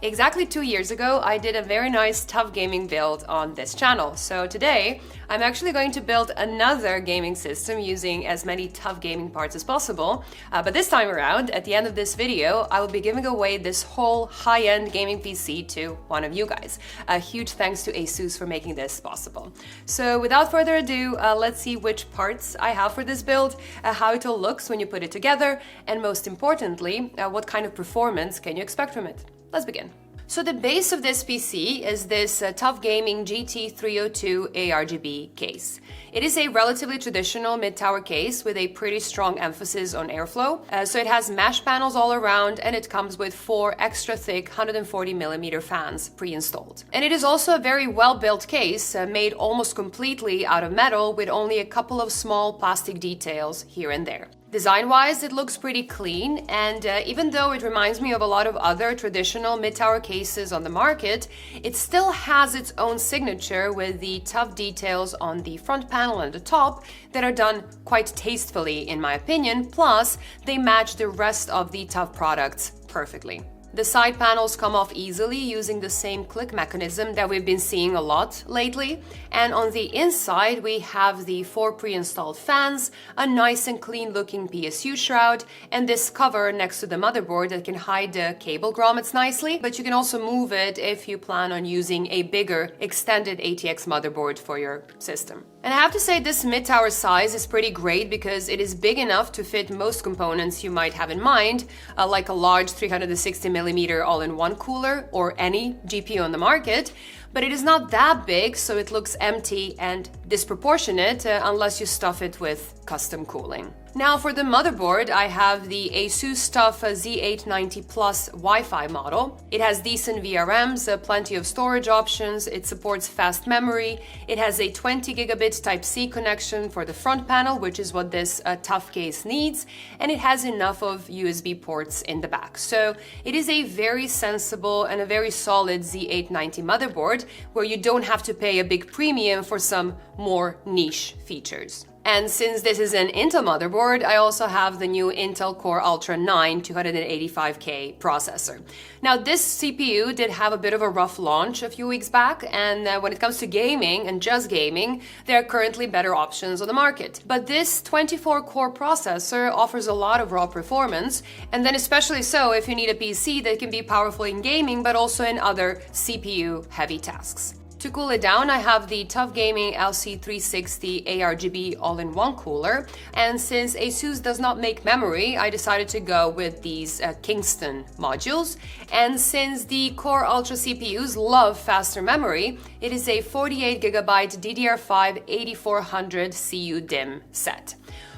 Exactly 2 years ago, I did a very nice TUF gaming build on this channel. So today, I'm actually going to build another gaming system using as many TUF gaming parts as possible. But this time around, at the end of this video, I will be giving away this whole high-end gaming PC to one of you guys. A huge thanks to ASUS for making this possible. So without further ado, let's see which parts I have for this build, how it all looks when you put it together, and most importantly, what kind of performance can you expect from it. Let's begin. So the base of this PC is this TUF Gaming GT302 ARGB case. It is a relatively traditional mid-tower case with a pretty strong emphasis on airflow. So it has mesh panels all around, and it comes with 4 extra thick 140mm fans pre-installed. And it is also a very well-built case, made almost completely out of metal with only a couple of small plastic details here and there. Design-wise, it looks pretty clean, and even though it reminds me of a lot of other traditional mid-tower cases on the market, it still has its own signature with the TUF details on the front panel and the top that are done quite tastefully in my opinion, plus they match the rest of the TUF products perfectly. The side panels come off easily using the same click mechanism that we've been seeing a lot lately. And on the inside, we have the 4 pre-installed fans, a nice and clean looking PSU shroud, and this cover next to the motherboard that can hide the cable grommets nicely, but you can also move it if you plan on using a bigger extended ATX motherboard for your system. And I have to say this mid-tower size is pretty great because it is big enough to fit most components you might have in mind, like a large 360mm all-in-one cooler or any GPU on the market, but it is not that big, so it looks empty and disproportionate unless you stuff it with custom cooling. Now for the motherboard, I have the ASUS TUF Z890 Plus Wi-Fi model. It has decent VRMs, plenty of storage options, it supports fast memory, it has a 20 gigabit Type-C connection for the front panel, which is what this TUF case needs, and it has enough of USB ports in the back. So it is a very sensible and a very solid Z890 motherboard where you don't have to pay a big premium for some more niche features. And since this is an Intel motherboard, I also have the new Intel Core Ultra 9 285K processor. Now this CPU did have a bit of a rough launch a few weeks back, and when it comes to gaming and just gaming, there are currently better options on the market. But this 24-core processor offers a lot of raw performance, and then especially so if you need a PC that can be powerful in gaming but also in other CPU-heavy tasks. To cool it down, I have the TUF Gaming LC360 ARGB all-in-one cooler, and since ASUS does not make memory, I decided to go with these Kingston modules, and since the Core Ultra CPUs love faster memory, it is a 48GB DDR5 8400 CUDIMM set.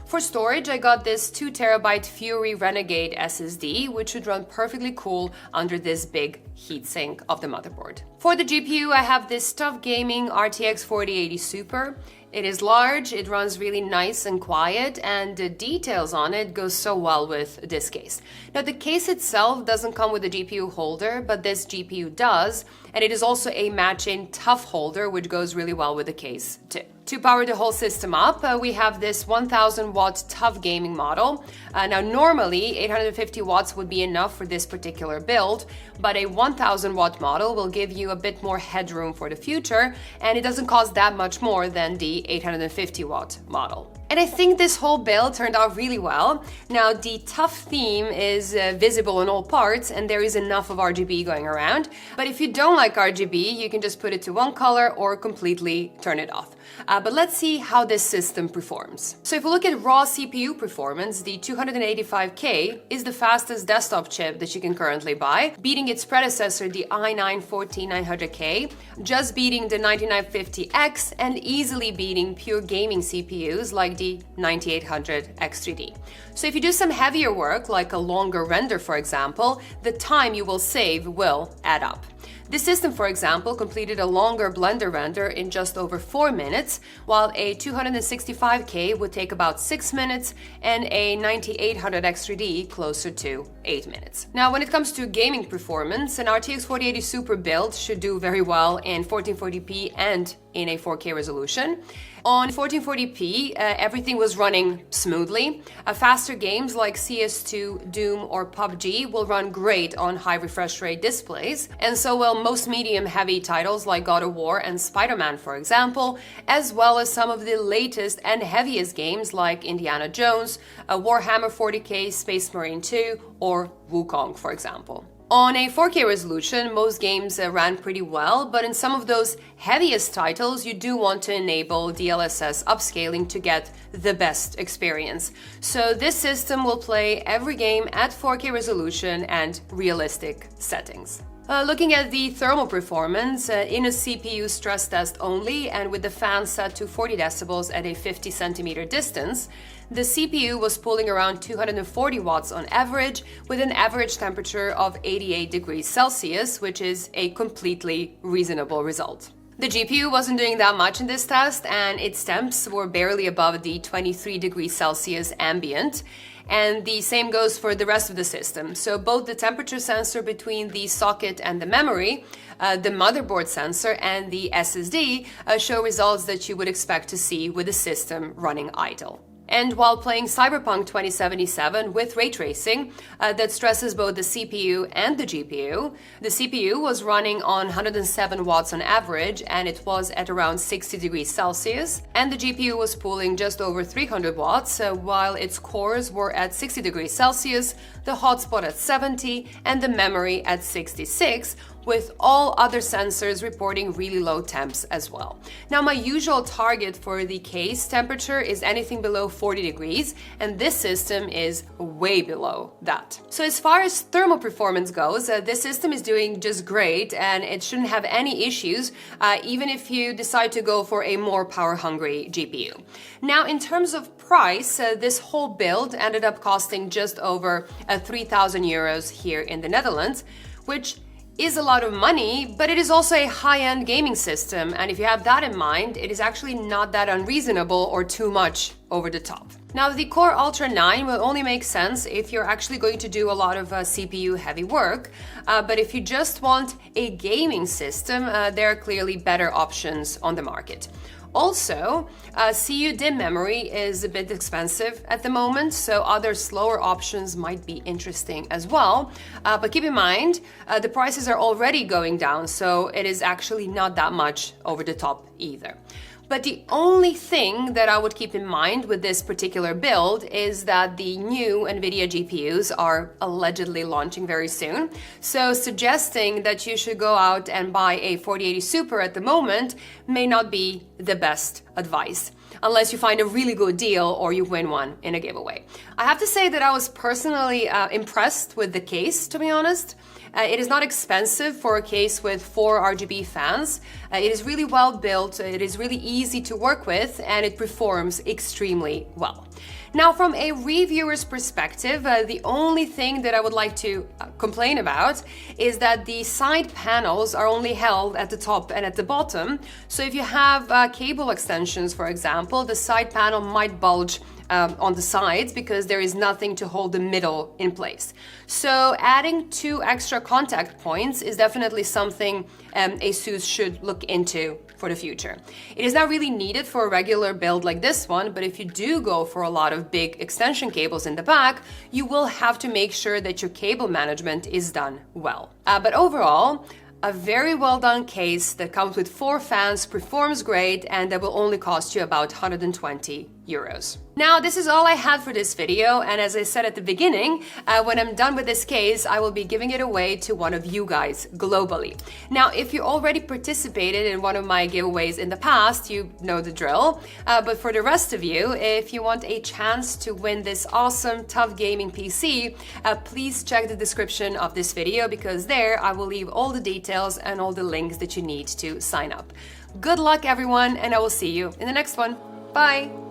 For storage, I got this 2TB Fury Renegade SSD, which should run perfectly cool under this big heatsink of the motherboard. For the GPU, I have this TUF Gaming RTX 4080 Super. It is large, it runs really nice and quiet, and the details on it go so well with this case. Now the case itself doesn't come with a GPU holder, but this GPU does, and it is also a matching TUF holder, which goes really well with the case too. To power the whole system up, we have this 1000 watt TUF gaming model. Now normally 850 watts would be enough for this particular build, but a 1000 watt model will give you a bit more headroom for the future, and it doesn't cost that much more than the 850 watt model. And I think this whole build turned out really well. Now the TUF theme is visible in all parts, and there is enough of RGB going around, but if you don't like RGB, you can just put it to one color or completely turn it off. But let's see how this system performs. So if we look at raw CPU performance, the 285K is the fastest desktop chip that you can currently buy, beating its predecessor, the i9-14900K, just beating the 9950X, and easily beating pure gaming CPUs like the 9800 X3D. So if you do some heavier work, like a longer render for example, the time you will save will add up. This system, for example, completed a longer Blender render in just over 4 minutes, while a 265K would take about 6 minutes and a 9800 X3D closer to 8 minutes. Now, when it comes to gaming performance, an RTX 4080 Super build should do very well in 1440p and in a 4K resolution. On 1440p, everything was running smoothly. Faster games like CS2, Doom, or PUBG will run great on high refresh rate displays, and so will most medium-heavy titles like God of War and Spider-Man, for example, as well as some of the latest and heaviest games like Indiana Jones, Warhammer 40k, Space Marine 2, or Wukong, for example. On a 4K resolution, most games ran pretty well, but in some of those heaviest titles, you do want to enable DLSS upscaling to get the best experience. So this system will play every game at 4K resolution and realistic settings. Looking at the thermal performance, in a CPU stress test only and with the fan set to 40 decibels at a 50 centimeter distance, the CPU was pulling around 240 watts on average with an average temperature of 88 degrees Celsius, which is a completely reasonable result. The GPU wasn't doing that much in this test, and its temps were barely above the 23 degrees Celsius ambient. And the same goes for the rest of the system. So both the temperature sensor between the socket and the memory, the motherboard sensor, and the SSD show results that you would expect to see with the system running idle. And while playing Cyberpunk 2077 with ray tracing that stresses both the CPU and the CPU was running on 107 watts on average, and it was at around 60 degrees Celsius, and the GPU was pulling just over 300 watts, while its cores were at 60 degrees Celsius, the hotspot at 70, and the memory at 66, with all other sensors reporting really low temps as well. Now, my usual target for the case temperature is anything below 40 degrees, and this system is way below that. So as far as thermal performance goes, this system is doing just great, and it shouldn't have any issues, even if you decide to go for a more power-hungry GPU. Now, in terms of price, this whole build ended up costing just over 3,000 euros here in the Netherlands, which is a lot of money, but it is also a high-end gaming system, and if you have that in mind, it is actually not that unreasonable or too much over the top. Now, the Core Ultra 9 will only make sense if you're actually going to do a lot of CPU heavy work, but if you just want a gaming system, there are clearly better options on the market. Also, CUDIMM memory is a bit expensive at the moment, so other slower options might be interesting as well. But keep in mind, the prices are already going down, so it is actually not that much over the top either. But the only thing that I would keep in mind with this particular build is that the new NVIDIA GPUs are allegedly launching very soon. So suggesting that you should go out and buy a 4080 Super at the moment may not be the best advice, unless you find a really good deal or you win one in a giveaway. I have to say that I was personally impressed with the case, to be honest. It is not expensive for a case with 4 RGB fans. It is really well built, it is really easy to work with, and it performs extremely well. Now, from a reviewer's perspective, the only thing that I would like to complain about is that the side panels are only held at the top and at the bottom. So if you have cable extensions, for example, the side panel might bulge on the sides because there is nothing to hold the middle in place. So adding 2 extra contact points is definitely something ASUS should look into for the future. It is not really needed for a regular build like this one, but if you do go for a lot of big extension cables in the back, you will have to make sure that your cable management is done well. But overall, a very well done case that comes with 4 fans, performs great, and that will only cost you about 120 euros. Now, this is all I had for this video, and as I said at the beginning, when I'm done with this case, I will be giving it away to one of you guys globally. Now, if you already participated in one of my giveaways in the past, you know the drill, but for the rest of you, if you want a chance to win this awesome TUF gaming PC, please check the description of this video, because there I will leave all the details and all the links that you need to sign up. Good luck, everyone, and I will see you in the next one. Bye!